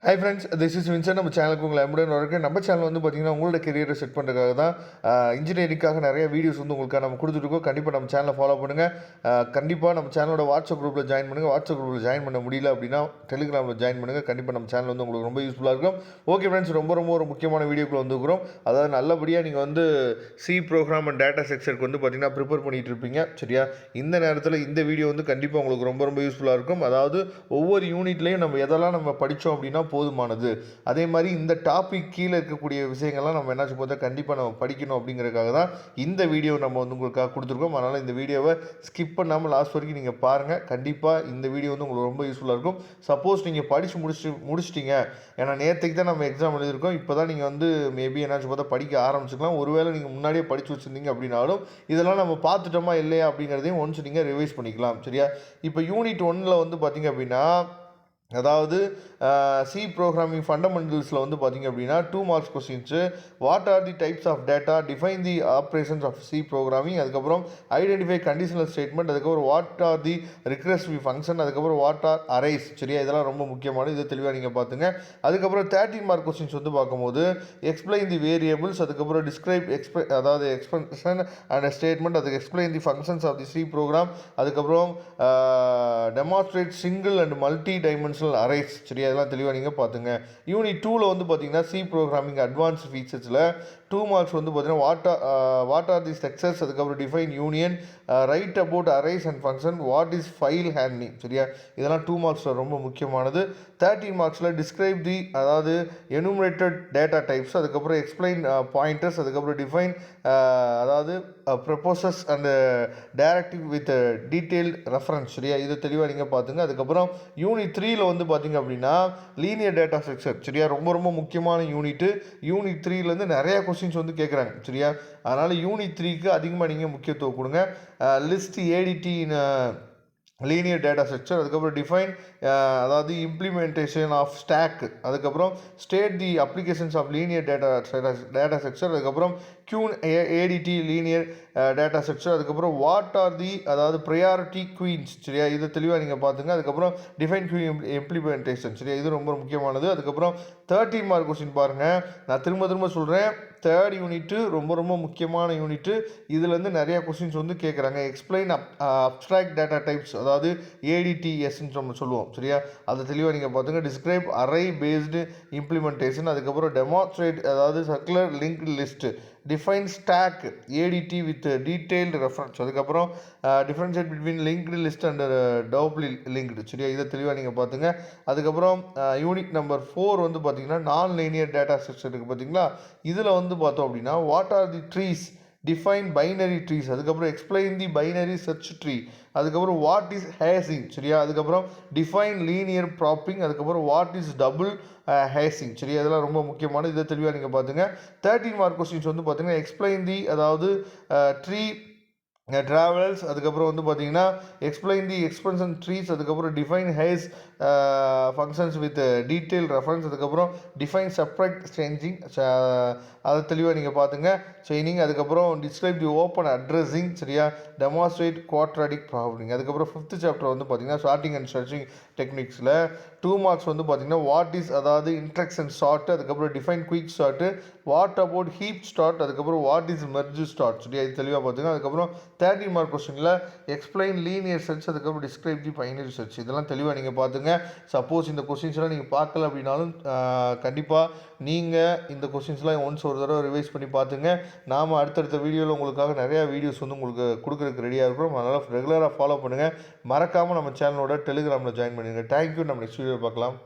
Hi friends, this is Vinson. நம்ம சேனலுக்கு உங்களை எம்புடன் வரக்கு. நம்ம சேனல் வந்து பார்த்தீங்கன்னா உங்களோட கெரியரை செட் பண்ணுறதுக்காக தான் இன்ஜினியரிங்காக நிறைய வீடியோஸ் வந்து உங்களுக்காக நம்ம கொடுத்துருக்கோம். கண்டிப்பாக நம்ம சேனலை ஃபாலோ பண்ணுங்கள். கண்டிப்பாக நம்ம சேனலோட வாட்ஸ்அப் குரூப்பில் ஜாயின் பண்ணுங்கள். வாட்ஸ்அப் குரூப்பில் ஜாயின் பண்ண முடியல அப்படின்னா டெலிகிராமில் ஜாயின் பண்ணுங்கள். கண்டிப்பாக நம்ம சேனல் வந்து உங்களுக்கு ரொம்ப யூஸ்ஃபுல்லாக இருக்கும். ஓகே ஃப்ரெண்ட்ஸ், ரொம்ப ஒரு முக்கியமான வீடியோக்குள்ள வந்துருக்கிறோம். அதாவது நல்லபடியாக நீங்கள் வந்து சி ப்ரோக்ராம் அண்ட் டேட்டா செக்ஷனுக்கு வந்து பார்த்தீங்கன்னா ப்ரிப்பேர் பண்ணிகிட்டு இருப்பீங்க. சரியா? இந்த நேரத்தில் இந்த வீடியோ வந்து கண்டிப்பாக உங்களுக்கு ரொம்ப யூஸ்ஃபுல்லாக இருக்கும். அதாவது ஒவ்வொரு யூனிட்லேயும் நம்ம எதெல்லாம் நம்ம படித்தோம் அப்படின்னா போதுமானது. அதே மாதிரி இந்த டாபிக் கீழே இருக்கக்கூடிய விஷயங்கள்லாம் நம்ம என்னாச்சு பார்த்தா கண்டிப்பாக நம்ம படிக்கணும் அப்படிங்கிறதுக்காக தான் இந்த வீடியோ நம்ம வந்து உங்களுக்காக கொடுத்துருக்கோம். அதனால் இந்த வீடியோவை ஸ்கிப் பண்ணாமல் லாஸ்ட் வரைக்கும் நீங்கள் பாருங்கள். கண்டிப்பாக இந்த வீடியோ வந்து உங்களுக்கு ரொம்ப யூஸ்ஃபுல்லாக இருக்கும். சப்போஸ் நீங்கள் படித்து முடிச்சிட்டிங்க, ஏன்னா நேற்றுக்கு தான் நம்ம எக்ஸாம் எழுதியிருக்கோம். இப்போ தான் நீங்கள் வந்து மேபி என்னாச்சு பார்த்தா படிக்க ஆரம்பிச்சுக்கலாம். ஒருவேளை நீங்கள் முன்னாடியே படித்து வச்சுருந்தீங்க அப்படின்னாலும் இதெல்லாம் நம்ம பார்த்துட்டோமா இல்லையா அப்படிங்கிறதையும் ஒன்ஸ் நீங்கள் ரிவைஸ் பண்ணிக்கலாம். சரியா? இப்போ யூனிட் 1 வந்து பார்த்தீங்க அப்படின்னா, அதாவது சி ப்ரோக்ராமிங் ஃபண்டமெண்டல்ஸில் வந்து பார்த்திங்க அப்படின்னா 2 marks questions. What are the types of data, define the operations of C programming, அதுக்கப்புறம் ஐடென்டிஃபை கண்டிஷனல் ஸ்டேட்மெண்ட், அதுக்கப்புறம் what are the recursive function, அதுக்கப்புறம் வாட் ஆர் அரேஸ். சரியா? இதெல்லாம் ரொம்ப முக்கியமானது. இதை தெளிவாக நீங்கள் பார்த்துங்க. அதுக்கப்புறம் 13 மார்க் கொஸ்டின்ஸ் வந்து பார்க்கும்போது எக்ஸ்பிளைன் தி வேரியபிள்ஸ், அதுக்கப்புறம் டிஸ்கிரைப் அதாவது எக்ஸ்பென்ஷன் அண்ட் ஸ்டேட்மெண்ட், அதுக்கு explain the functions of the C program, அதுக்கப்புறம் demonstrate single and multi dimensional arrays. சரியா? இதெல்லாம் தெளிவாக நீங்கள் பார்த்துங்க. யூனிட் 2 வந்து பார்த்தீங்கன்னா சி ப்ரோக்ராமிங் அட்வான்ஸ் ஃபீச்சர்ஸில் 2 மார்க்ஸ் வந்து பார்த்தீங்கன்னா வாட் ஆர் தி ஸ்ட்ரக்சர்ஸ், அதுக்கப்புறம் define union, write about arrays and function, what is file handling. சரியா? இதெல்லாம் 2 மார்க்ஸில் ரொம்ப முக்கியமானது. 13 மார்க்ஸில் டிஸ்கிரைப் தி, அதாவது எனுமரேட்டட் டேட்டா டைப்ஸ், அதுக்கப்புறம் எக்ஸ்பிளைன் பாயிண்டர்ஸ், அதுக்கப்புறம் டிஃபைன் அதாவது proposes and directive with detailed reference. சரியா? இதை தெளிவாக நீங்கள் பார்த்துங்க. அதுக்கப்புறம் யூனிட் 3 வந்து பார்த்தீங்க அப்படின்னா லீனியர் டேட்டா ஸ்ட்ரக்சர். சரியா? ரொம்ப முக்கியமான யூனிட்டு. யூனிட் 3லேருந்து நிறைய கொஸ்டின்ஸ் வந்து கேட்குறாங்க. சரியா? அதனால் யூனிட் 3க்கு அதிகமாக நீங்கள் முக்கியத்துவம் கொடுங்க. List ADT in linear data structure, அதுக்கப்புறம் டிஃபைன் அதாவது இம்ப்ளிமெண்டேஷன் ஆஃப் ஸ்டாக், அதுக்கப்புறம் state the applications of linear data structure, அதுக்கப்புறம் queue ADT linear data structure, அதுக்கப்புறம் வாட் ஆர் தி, அதாவது ப்ரையாரிட்டி குவீன்ஸ். சரியா? இதை தெளிவாக நீங்கள் பார்த்துங்க. அதுக்கப்புறம் டிஃபைன் கியூ இம்ப்ளிமெண்டேஷன். சரியா? இது ரொம்ப முக்கியமானது. அதுக்கப்புறம் 13 மார்க் கொஸ்டின் பாருங்கள். நான் திரும்ப சொல்கிறேன், தேர்ட் யூனிட்டு ரொம்ப முக்கியமான யூனிட்டு. இதுலேருந்து நிறைய கொஸ்டின்ஸ் வந்து கேட்குறாங்க. எக்ஸ்பிளைன் அப்ஸ்ட்ராக்ட் டேட்டா டைப்ஸ், அதாவது ஏடிடிஎஸ்ன்னு நம்ம சொல்லுவோம். சரியா? அதை தெளிவாக நீங்கள் பார்த்துங்க. டிஸ்கிரைப் அரே பேஸ்டு இம்ப்ளிமெண்டேஷன், அதுக்கப்புறம் டெமான்ஸ்ட்ரேட், அதாவது circular linked list, define stack ADT with detailed reference, அதுக்கப்புறம் differentiate between linked list and doubly linked. சரியா? இதை தெளிவாக நீங்கள் பார்த்துங்க. அதுக்கப்புறம் யூனிட் நம்பர் 4 வந்து பார்த்தீங்கன்னா நான் லீனியர் டேட்டா ஸ்ட்ரக்சர் இருக்குது பார்த்தீங்களா? இதில் வந்து பார்த்தோம் அப்படின்னா what are the trees, define binary trees, அதுக்கப்புறம் explain the binary search tree, அதுக்கப்புறம் வாட் இஸ் ஹேசிங். சரியா? அதுக்கப்புறம் டிஃபைன் லீனியர் ப்ராப்பிங், அதுக்கப்புறம் வாட் இஸ் டபுள் ஹேசிங். சரியா? இதெல்லாம் ரொம்ப முக்கியமானது. இதை தெளிவாக நீங்கள் பார்த்துங்க. 13 மார்க் கொஸ்டின்ஸ் வந்து பார்த்தீங்கன்னா எக்ஸ்பிளைன் தி, அதாவது ட்ரீ ட்ராவல்ஸ், அதுக்கப்புறம் வந்து பார்த்தீங்கன்னா எக்ஸ்பிளைன் தி எக்ஸ்பென்ஷன் ட்ரீஸ், அதுக்கப்புறம் define hash functions with detail reference, அதுக்கப்புறம் டிஃபைன் செப்பரேட் சேஞ்சிங், அதை தெளிவாக நீங்கள் பார்த்துங்க. செயினிங், அதுக்கப்புறம் டிஸ்கிரைப் தி ஓப்பன் அட்ரஸிங். சரியா? Demonstrate quadratic probing. அதுக்கப்புறம் 5th சாப்டர் வந்து பார்த்தீங்கன்னா ஷார்ட்டிங் அண்ட் சர்ச்சிங் டெக்னிக்ஸில் 2 மார்க்ஸ் வந்து பார்த்தீங்கன்னா வாட் இஸ், அதாவது இன்ட்ரக்ஷன் ஷார்ட், அதுக்கப்புறம் define quick sort, what about heap sort, அதுக்கப்புறம் வாட் இஸ் மெர்ஜ் ஸ்டார்ட். சரியா? இது தெளிவாக பார்த்துங்க. அதுக்கப்புறம் 13 மார்க் கொஸ்டினில் எக்ஸ்பிளைன் லீனியர் சர்ச், அதுக்கப்புறம் டிஸ்கிரைப் தி பைனரி சர்ச். இதெல்லாம் தெளிவாக நீங்கள் பார்த்துங்க. சப்போஸ் இந்த கொஸ்டின்ஸ்லாம் நீங்கள் பார்க்கல அப்படின்னாலும் கண்டிப்பாக நீங்கள் இந்த கொஸ்டின்ஸ்லாம் ஒன்ஸ் ஒரு தடவை ரிவைஸ் பண்ணி பார்த்துங்க. நாம் அடுத்தடுத்த வீடியோவில் உங்களுக்காக நிறையா வீடியோஸ் வந்து உங்களுக்கு கொடுக்குறதுக்கு ரெடியாக இருக்கிறோம். அதனால் ரெகுலராக ஃபாலோ பண்ணுங்கள். மறக்காமல் நம்ம சேனலோட டெலிகிராமில் ஜாயின் பண்ணிடுங்க. தேங்க்யூ. நம்ம நெக்ஸ்ட் வீடியோ பார்க்கலாம்.